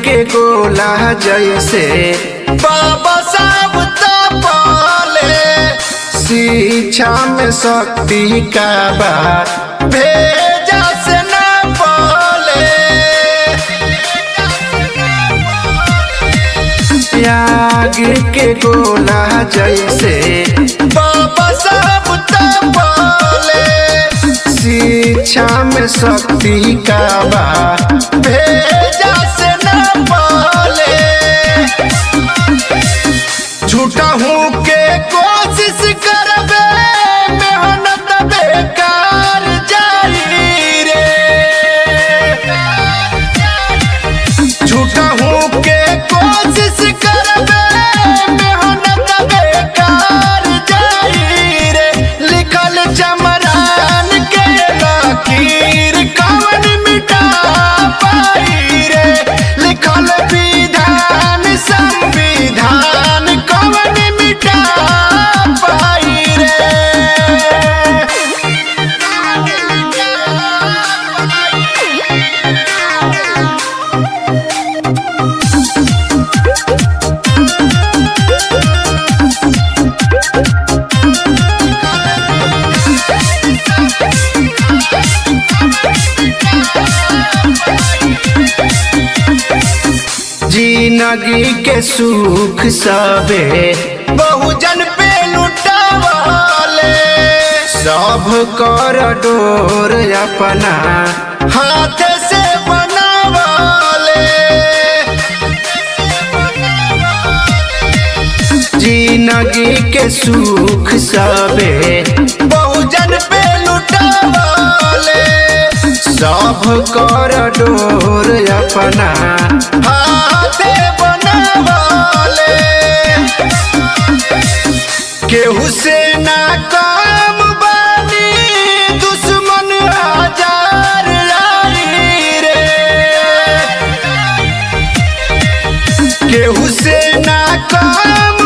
के गोला जैसे बाबा साहब तपाले। शिक्षा में शक्ति का बा भेजा से ना बोले। त्याग के गोला जैसे बाबा साहब तपाले। शिक्षा में शक्ति का बा भेजा से ना बोले। झूठा हूँ के कोशिश करबे मेहनत बेकार जाई रे। झूठा हूँ के कोशिश करबे मेहनत बेकार जाई रे। लिखल चमरान के लकीर कौन मिटा पाई रे। लिखल विधान संविधान कौन मिटा पाई रे। जिंदगी के सुख सबे बहुजन पे लुटावाले। सब कर डोर अपना हाथ से बनावाले। जिंदगी के सुख सबे बहुजन पे लुटावाले। सब कर डोर अपना हाथ बनावाले। केहू से ना काम बानी दुश्मन हजार आई रे। केहू से ना काम